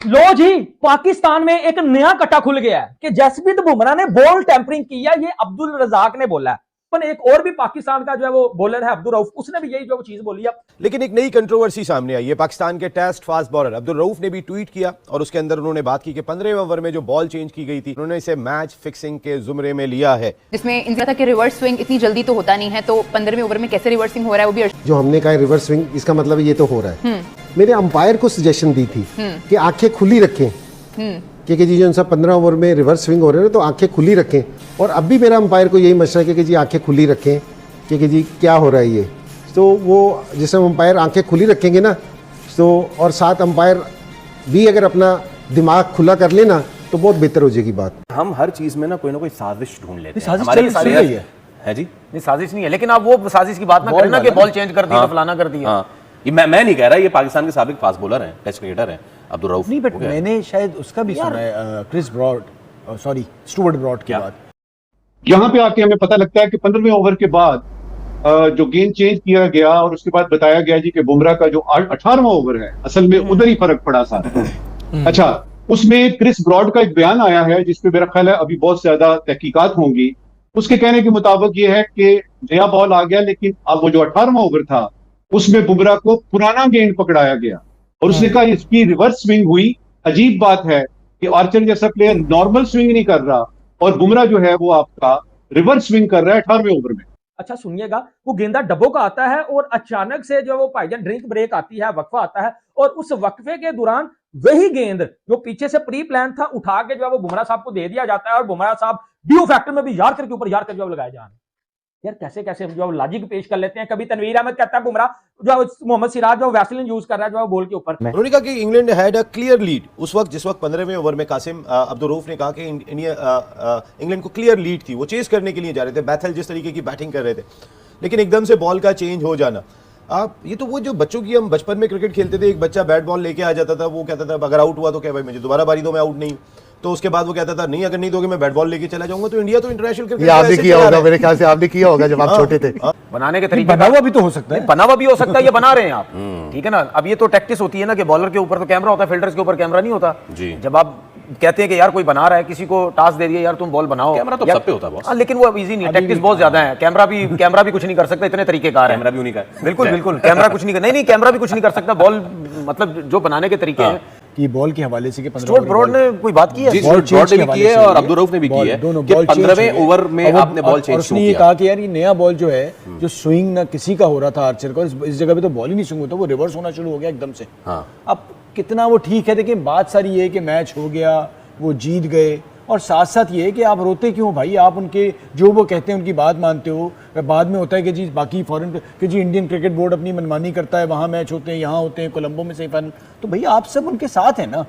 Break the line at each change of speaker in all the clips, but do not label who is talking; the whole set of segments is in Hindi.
लो जी, पाकिस्तान में एक नया कट्टा खुल गया है कि जसप्रीत बुमराह ने बॉल टैंपरिंग किया, ये अब्दुल रजाक ने बोला है। पर एक और भी पाकिस्तान का जो है वो बॉलर है अब्दुल रऊफ, उसने भी यही जो चीज बोली है।
लेकिन एक नई कंट्रोवर्सी सामने आई है। पाकिस्तान के test fast bowler Abdul Rauf ने भी ट्वीट किया और उसके अंदर उन्होंने बात की कि 15वें ओवर में जो बॉल चेंज की गई थी, उन्होंने इसे मैच फिक्सिंग के जुमरे में लिया है,
जिसमें इंदिरा था कि रिवर्स स्विंग इतनी जल्दी तो होता नहीं है, तो 15वें ओवर में कैसे रिवर्सिंग हो रहा है वो भी
जो हमने कहा रिवर्स स्विंग, इसका मतलब ये तो हो रहा है। मैंने अंपायर को सजेशन दी थी कि आंखें खुली रखें, कि जी जो सब 15 ओवर में रिवर्स स्विंग हो रहे हैं तो आंखें खुली रखें। और अब भी मेरा अंपायर को यही मशवरा है कि जी आंखें खुली रखें कि जी क्या हो रहा है ये। तो वो जिस समय अंपायर आंखें खुली रखेंगे ना, तो और साथ अंपायर भी अगर अपना दिमाग खुला कर लेना तो बहुत बेहतर हो जाएगी बात।
हम हर चीज में ना कोई साजिश ढूंढ लेते हैं।
साजिश
हमारी
चल रही है
जी,
नहीं साजिश नहीं है, लेकिन आप वो साजिश की बात ना करें ना कि बॉल चेंज कर दी तो फलाना कर दिया।
हाँ, ये मैं नहीं कह रहा, ये पाकिस्तान के साबिक फास्ट बॉलर हैं, टेस्ट क्रिकेटर हैं अब्दुल रऊफ।
नहीं, बट मैंने शायद उसका भी सुना है, Chris Broad, sorry Stuart Broad की बात।
यहाँ पे आके हमें पता लगता है कि 15वें ओवर के बाद जो गेंद चेंज किया गया और उसके बाद बताया गया जी कि बुमराह का जो 18वां ओवर है, असल में उधर ही फर्क पड़ा सारा। अच्छा, उसमें क्रिस ब्रॉड का एक बयान आया है जिसपे मेरा ख्याल है अभी बहुत ज्यादा तहकीकात होंगी। उसके कहने के मुताबिक ये है कि नया बॉल आ गया, लेकिन अब वो जो 18वां ओवर था उसमें बुमराह को पुराना गेंद पकड़ाया गया और उसने कहा इसकी रिवर्स स्विंग हुई। अजीब बात है कि आर्चर जैसा प्लेयर नॉर्मल स्विंग नहीं कर रहा और बुमराह जो है वो आपका रिवर्स स्विंग कर रहा है 18वें ओवर में।
अच्छा सुनिएगा, वो गेंदा डब्बो का आता है और अचानक से जो वो भाईजान ड्रिंक ब्रेक आती है, वक्फा आता है, और उस वक्फे के दौरान वही गेंद जो पीछे से प्री प्लान था उठा के जो है वो बुमराह साहब को दे दिया जाता है और बुमराह साहब ड्यू फैक्टर में भी यार के ऊपर यार जो लगाए जा रहे हैं। यार कैसे कैसे हम जो लॉजिक पेश कर लेते हैं। कभी तनवीर अहमद कहता है बुमराह जो मोहम्मद सिराज जो वैसलिन यूज कर रहा है जो बॉल के ऊपर।
उन्होंने कहा कि England had a clear lead उस वक्त, जिस वक्त 15वें ओवर में कासिम अब्दुल रऊफ ने कहा कि इंग्लैंड को क्लियर लीड थी, वो चेस करने के लिए जा रहे थे, बैथल जिस तरीके की बैटिंग कर रहे थे, लेकिन एकदम से बॉल का चेंज हो जाना। आप ये तो वो जो बच्चों की, हम बचपन में क्रिकेट खेलते थे, एक बच्चा बैट बॉल लेके आ जाता था, वो कहता था अगर आउट हुआ तो क्या भाई मुझे दोबारा बारी दो, मैं आउट नहीं। तो उसके बाद वो कहता था नहीं अगर नहीं दोगे मैं बैट बॉल लेके चला जाऊंगा। तो इंडिया तो इंटरनेशनल क्रिकेट
आपने किया होगा, मेरे ख्याल से आपने किया होगा जब आप छोटे थे।
बनाने के तरीके बना हुआ भी तो हो सकता है, बना हुआ भी हो सकता है, ये बना रहे हैं आप, ठीक है ना। अब ये तो टैक्टिस होती है ना कि बॉलर के ऊपर तो कैमरा होता है, फील्डर्स के ऊपर कैमरा नहीं होता जी। जब आप कहते हैं कि यार कोई बना रहा है, किसी को टास्क दे दिया यार तुम बॉल बनाओ,
कैमरा तो सब पे होता है,
लेकिन वो इजी नहीं है, टैक्टिस बहुत ज्यादा है। कैमरा भी कुछ नहीं कर सकता, इतने तरीकेकार है।
कैमरा भी उन्हीं का है।
बिल्कुल बिल्कुल, कैमरा कुछ नहीं कर, नहीं कैमरा भी कुछ नहीं कर सकता। बॉल मतलब जो बनाने के तरीके हैं कि बॉल के हवाले से कि 15 ब्रॉड ने कोई बात की है,
ब्रॉड ने भी की है और अब्दुल रऊफ ने भी की है कि 15वें ओवर में आपने बॉल चेंज
उसने ये कहा कि यार ये नया बॉल जो है, जो स्विंग ना किसी का हो रहा था आर्चर का, इस जगह पे तो बॉल ही नहीं स्विंग होता, वो रिवर्स होना शुरू हो गया एकदम से। अब कितना वो ठीक है, देखिए बात सारी ये है कि मैच हो गया, वो जीत गए, और साथ साथ ये है कि आप रोते क्यों भाई, आप उनके जो वो कहते हैं उनकी बात मानते हो। बाद में होता है कि जी बाकी फॉरेन कि जी इंडियन क्रिकेट बोर्ड अपनी मनमानी करता है, वहाँ मैच होते हैं, यहाँ होते हैं, कोलंबो में सेमीफाइनल, तो भाई आप सब उनके साथ हैं ना,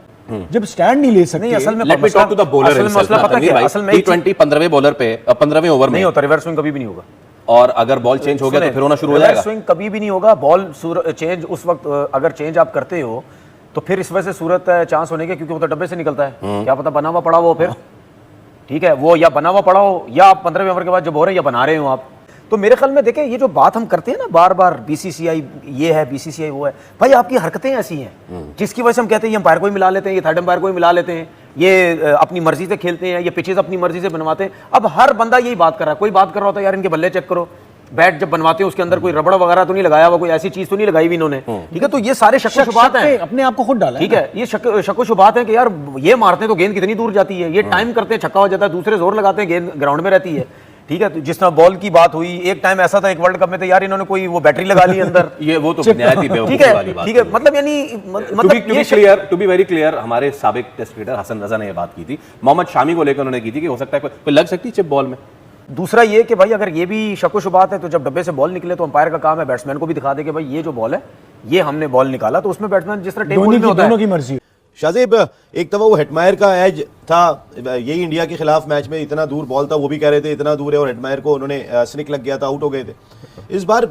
जब स्टैंड नहीं ले सकते। नहीं, असल में
let me talk to the bowler himself. मसला पता क्या है, असल में T20 15वें बॉलर पे 15वें ओवर में
नहीं होता, रिवर्स स्विंग कभी भी नहीं होगा।
और अगर बॉल चेंज हो गया तो फिर होना शुरू हो जाएगा।
स्विंग कभी भी नहीं होगा, बॉल चेंज उस वक्त अगर चेंज आप करते हो तो फिर इस वजह से सूरत है चांस होने के, क्योंकि वो तो डब्बे से निकलता है, क्या पता बना हुआ पड़ा हो फिर, ठीक है, वो या बना हुआ पड़ा हो या आप 15वें ओवर के बाद जब हो रहे हैं या बना रहे हो आप। तो मेरे ख्याल में देखें, ये जो बात हम करते हैं ना बार बार, बीसीसीआई ये है, बीसीसीआई वो है, भाई आपकी हरकतें ऐसी हैं जिसकी वजह से हम कहते हैं ये अंपायर को ही मिला लेते हैं, ये थर्ड अंपायर को ही मिला लेते हैं, ये अपनी मर्जी से खेलते हैं, ये पिचेस अपनी मर्जी से बनवाते हैं। अब हर बंदा यही बात कर रहा है, कोई बात कर रहा होता है यार इनके बल्ले चेक करो, बैट जब बनवाते हैं उसके अंदर कोई रबड़ वगैरह तो नहीं लगाया हुआ, कोई ऐसी चीज तो नहीं लगाई हुई इन्होंने, ठीक है। तो ये सारे शक शुबात हैं, अपने आप को खुद डाला, ठीक है, ये शक शुबात है कि यार ये मारते हैं तो गेंद कितनी दूर जाती है, ये टाइम करते हैं छक्का हो जाता है, दूसरे जोर लगाते हैं गेंद ग्राउंड में रहती है, ठीक है। तो जिस तरह बॉल की बात हुई, एक टाइम ऐसा था एक वर्ल्ड कप में, तो यार इन्होंने कोई वो बैटरी लगा ली अंदर
ये वो तो निहायत ही बेवकूफ़ी वाली बात,
ठीक है, मतलब यानी
टू बी वेरी क्लियर, हमारे साबिक टेस्ट क्रिकेटर हसन रजा ने ये बात की थी, मोहम्मद शामी को लेकर उन्होंने की थी कि हो सकता है कोई लग सकती है चिप बॉल में।
दूसरा ये कि भाई अगर ये भी शक शुबात है तो जब डब्बे से बॉल निकले तो अंपायर का काम है बैट्समैन को भी दिखा दे कि भाई ये जो बॉल है ये हमने बॉल निकाला, तो उसमें बैट्समैन जिस तरह टेबल में होता है, दोनों की मर्जी।
शाज़ेब, एक दफ़ा वो हेटमायर का एज था, यही इंडिया के खिलाफ मैच में इतना दूर बॉल था, वो भी कह रहे थे इतना दूर है, और हेटमायर को उन्होंने स्निक लग गया था, आउट हो गए थे। इस बार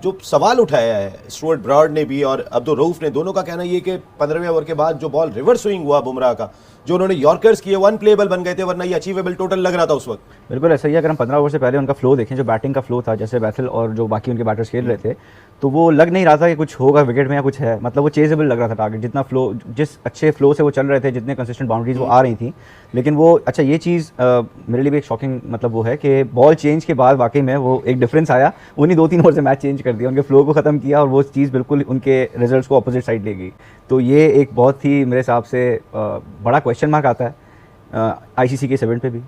जो सवाल उठाया है स्टुअर्ट ब्रॉड ने भी और अब्दुल रऊफ ने, दोनों का कहना ये कि 15वें ओवर के बाद जो बॉल रिवर्स स्विंग हुआ बुमराह का, जो उन्होंने यॉर्कर्स किए, वन प्लेबल बन गए थे, वरना ये अचीवेबल टोटल लग रहा था उस वक्त।
बिल्कुल ऐसा ही है। अगर हम 15 ओवर से पहले उनका फ्लो देखें, जो बैटिंग का फ्लो था, जैसे बैथल और जो बाकी उनके बैटर्स खेल रहे थे, तो वो लग नहीं रहा था कि कुछ होगा विकेट में या कुछ है, मतलब वो चेजेबल लग रहा था टारगेट, जितना फ्लो, जिस अच्छे फ्लो से वो चल रहे थे, जितने कंसिस्टेंट बाउंड्रीज वो आ रही थी। लेकिन वो अच्छा, ये चीज़ मेरे लिए भी एक शॉकिंग मतलब वो है कि बॉल चेंज के बाद वाकई में वो एक डिफरेंस आया, उन्हीं 2-3 ओवर से मैच चेंज कर दिया, उनके फ्लो को ख़त्म किया और वो चीज़ बिल्कुल उनके रिजल्ट्स को अपोजिट साइड ले गई। तो ये एक बहुत ही मेरे हिसाब से बड़ा क्वेश्चन मार्क आता है आईसीसी के 7 पे भी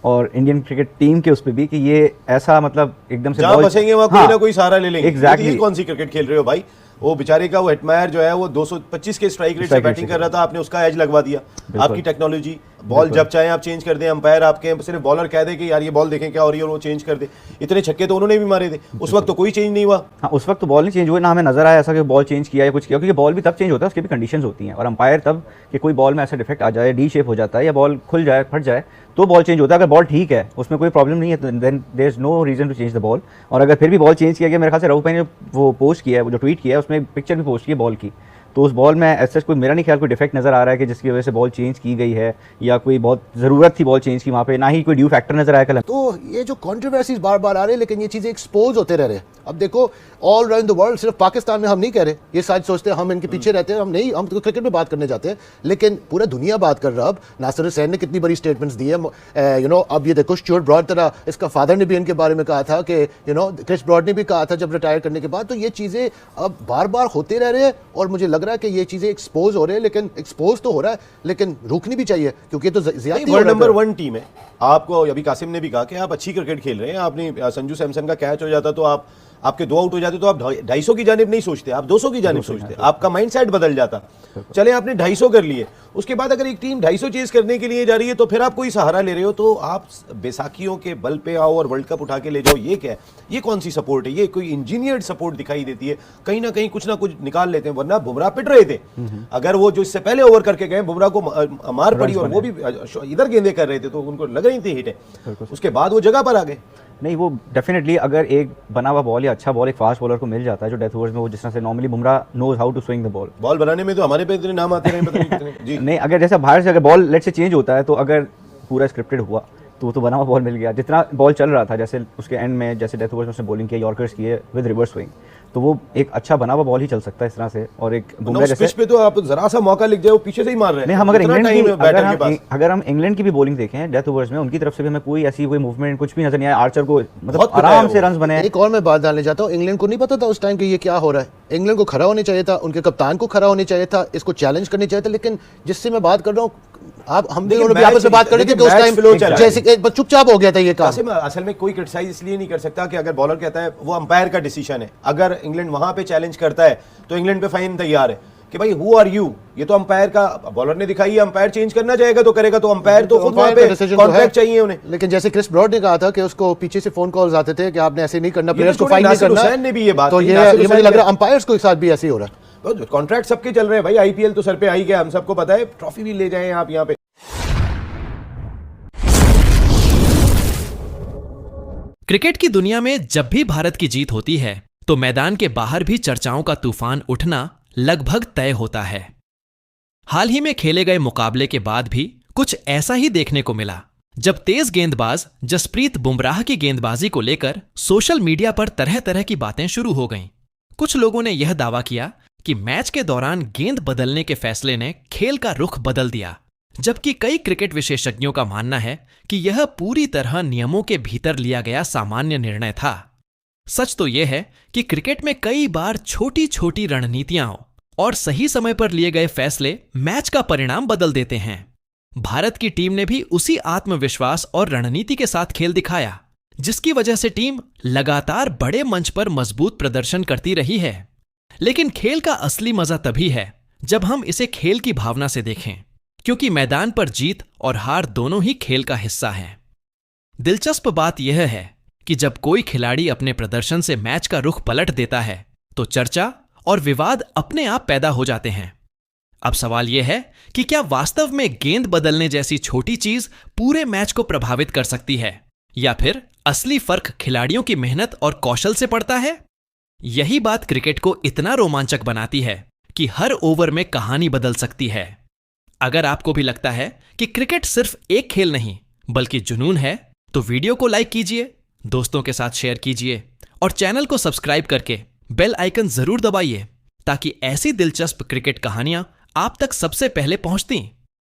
और इंडियन क्रिकेट टीम के उस पे भी, कि ये ऐसा मतलब एकदम से
जहां फंसेंगे वहां कोई ना कोई सहारा ले लेंगे।
एग्जैक्टली।
ये कौन सी क्रिकेट खेल रहे हो भाई? वो बेचारे का वो हेटमायर जो है वो 225 के स्ट्राइक रेट से बैटिंग कर रहा था, आपने उसका एज लगवा दिया। आपकी टेक्नोलॉजी, बॉल जब चाहे आप चेंज कर दें, अंपायर आपके सिर्फ बॉलर कह दे कि यार ये बॉल देखें क्या हो रही है और वो चेंज कर दे। इतने छक्के तो उन्होंने भी मारे थे, उस वक्त तो कोई चेंज नहीं हुआ।
हाँ, उस वक्त तो बॉल नहीं चेंज हुई, ना हमें नजर आया ऐसा कि बॉल चेंज किया या कुछ किया, क्योंकि बॉल भी तब चेंज होता है, उसकी भी कंडीशंस होती हैं, और अंपायर तब कि कोई बॉल में ऐसा डिफेक्ट आ जाए, डी शेप हो जाता है या बॉल खुल जाए, फट जाए, तो बॉल चेंज होता है। अगर बॉल ठीक है, उसमें कोई प्रॉब्लम नहीं है, तो then there is no reason to change the ball. और अगर फिर भी बॉल चेंज किया गया, मेरे ख्याल से रऊफ भाई ने वो पोस्ट किया है, वो जो ट्वीट किया है, उसमें पिक्चर भी पोस्ट की है बॉल की, तो उस बॉल में ऐसा कोई, मेरा नहीं ख्याल कोई डिफेक्ट नजर आ रहा है कि जिसकी वजह से बॉल चेंज की गई है या कोई बहुत ज़रूरत थी बॉल चेंज की वहाँ पे, ना ही कोई ड्यू फैक्टर नजर आया कल।
तो ये जो कंट्रोवर्सीज बार बार आ रहे हैं, लेकिन ये चीज़ें एक्सपोज होते रह रहे हैं। अब देखो ऑल अराउंड द वर्ल्ड, सिर्फ पाकिस्तान में हम नहीं कह रहे, ये शायद सोचते हैं हम इनके पीछे रहते हैं, हम नहीं, हम तो क्रिकेट में बात करने जाते हैं, लेकिन पूरा दुनिया बात कर रहा है। अब नासिर हुसैन ने कितनी बड़ी स्टेटमेंट्स दी है, यू नो, अब ये देखो स्टुअर्ट ब्रॉड तरह, इसका फादर ने भी इनके बारे में कहा था कि यू नो, क्रिस ब्रॉड ने भी कहा था जब रिटायर करने के बाद। तो ये चीज़ें अब बार बार होते रह रहे हैं और मुझे लग रहा है कि ये चीज़ें एक्सपोज हो रहे हैं, लेकिन एक्सपोज तो हो रहा है, लेकिन रुकनी भी चाहिए, क्योंकि तो ज्यादा
वर्ल्ड नंबर 1 टीम है। आपको अभी कासिम ने भी कहा कि आप अच्छी क्रिकेट खेल रहे हैं, आपने संजू सैमसन का कैच हो जाता तो आपके 2 आउट हो जाते तो आप 250 की जानिब नहीं सोचते, आप 200 की जानिब सोचते, आपका माइंडसेट बदल जाता। चले आपने 250 कर लिए, उसके बाद अगर एक टीम 250 चेज करने के लिए जा रही है तो फिर आप कोई सहारा ले रहे हो, तो आप बैसाखियों के बल पे आओ और वर्ल्ड कप उठा के ले जाओ, ये क्या है? ये कौन सी सपोर्ट है? ये कोई इंजीनियर्ड सपोर्ट दिखाई देती है, कहीं ना कहीं कुछ ना कुछ निकाल लेते हैं। वरना बुमराह पिट रहे थे, अगर वो जो इससे पहले ओवर करके गए, बुमराह को मार पड़ी और वो भी इधर गेंदे कर रहे थे तो उनको लग रही थी हिट है, उसके बाद वो जगह पर आ गए।
नहीं, वो डेफिनेटली अगर एक बना हुआ बॉल या अच्छा बॉल एक फास्ट बॉलर को मिल जाता है जो डेथ ओवर्स में, वो जिस तरह से normally Bumrah knows how to swing the ball
बनाने में तो हमारे पे इतने नाम आते रहे, पता नहीं कितने। जी
नहीं, अगर जैसे बाहर से अगर बॉल लेट से चेंज होता है, तो अगर पूरा स्क्रिप्टेड हुआ तो वो तो बना हुआ बॉल मिल गया, जितना बॉल चल रहा था, जैसे उसके एंड में जैसे डेथ ओवर्स में उसने बॉलिंग किया, यॉर्कर्स किए विद रिवर्स स्विंग, तो वो एक अच्छा बना हुआ बॉल ही चल सकता है इस तरह से। और एक बुमराह जैसे
पे तो आप जरा सा मौका लिख जाए वो पीछे से ही मार रहे हैं।
नहीं, हम अगर इंग्लैंड की भी बॉलिंग देखें डेथ ओवर्स में, उनकी तरफ से भी हमें कोई ऐसी कोई मूवमेंट कुछ भी नजर नहीं आया। आर्चर को मतलब आराम से रन बने।
एक और मैं बात डालने चाहता हूँ, इंग्लैंड को नहीं पता था उस टाइम कि ये क्या हो रहा है। इंग्लैंड को खड़ा होना चाहिए था, उनके कप्तान को खड़ा होना चाहिए था, इसको चैलेंज करनी चाहिए था। लेकिन जिससे मैं बात कर रहा हूँ, आप हम दोनों भी आपस में बात कर रहे थे कि उस टाइम जैसे चुपचाप हो गया था ये काम।
असल में कोई क्रिटिसाइज इसलिए नहीं कर सकता कि अगर बॉलर कहता है, वो अंपायर का डिसीजन है। अगर इंग्लैंड वहां पे चैलेंज करता है तो इंग्लैंड पे फाइन तैयार है कि भाई हु आर यू, ये तो अंपायर का, बॉलर ने दिखाई है, अंपायर चेंज करना चाहेगा तो करेगा, तो अंपायर तो खुद वहां पे कॉन्ट्रैक्ट चाहिए उन्हें।
लेकिन जैसे क्रिस ब्रॉड ने कहा था कि उसको पीछे से फोन कॉल्स आते थे कि आपने ऐसे नहीं करना, प्लेयर्स को फाइन नहीं करना।
हुसैन ने भी ये बात,
तो ये मुझे लग रहा है अंपायर्स के साथ भी ऐसे ही हो रहा है।
तो कॉन्ट्रैक्ट सबके चल रहे हैं भाई, आईपीएल तो सर पे आई गया, हम सबको पता है, ट्रॉफी भी ले जाएं आप यहाँ पे।
क्रिकेट की दुनिया में जब भी भारत की जीत होती है तो मैदान के बाहर भी चर्चाओं का तूफान उठना लगभग तय होता है। हाल ही में खेले गए मुकाबले के बाद भी कुछ ऐसा ही देखने को मिला, जब तेज गेंदबाज जसप्रीत बुमराह की गेंदबाजी को लेकर सोशल मीडिया पर तरह तरह की बातें शुरू हो गईं। कुछ लोगों ने यह दावा किया कि मैच के दौरान गेंद बदलने के फैसले ने खेल का रुख बदल दिया, जबकि कई क्रिकेट विशेषज्ञों का मानना है कि यह पूरी तरह नियमों के भीतर लिया गया सामान्य निर्णय था। सच तो यह है कि क्रिकेट में कई बार छोटी छोटी रणनीतियां और सही समय पर लिए गए फैसले मैच का परिणाम बदल देते हैं। भारत की टीम ने भी उसी आत्मविश्वास और रणनीति के साथ खेल दिखाया, जिसकी वजह से टीम लगातार बड़े मंच पर मजबूत प्रदर्शन करती रही है। लेकिन खेल का असली मजा तभी है जब हम इसे खेल की भावना से देखें, क्योंकि मैदान पर जीत और हार दोनों ही खेल का हिस्सा हैं। दिलचस्प बात यह है कि जब कोई खिलाड़ी अपने प्रदर्शन से मैच का रुख पलट देता है तो चर्चा और विवाद अपने आप पैदा हो जाते हैं। अब सवाल यह है कि क्या वास्तव में गेंद बदलने जैसी छोटी चीज पूरे मैच को प्रभावित कर सकती है, या फिर असली फर्क खिलाड़ियों की मेहनत और कौशल से पड़ता है? यही बात क्रिकेट को इतना रोमांचक बनाती है कि हर ओवर में कहानी बदल सकती है। अगर आपको भी लगता है कि क्रिकेट सिर्फ एक खेल नहीं बल्कि जुनून है, तो वीडियो को लाइक कीजिए, दोस्तों के साथ शेयर कीजिए और चैनल को सब्सक्राइब करके बेल आइकन जरूर दबाइए ताकि ऐसी दिलचस्प क्रिकेट कहानियां आप तक सबसे पहले पहुंचती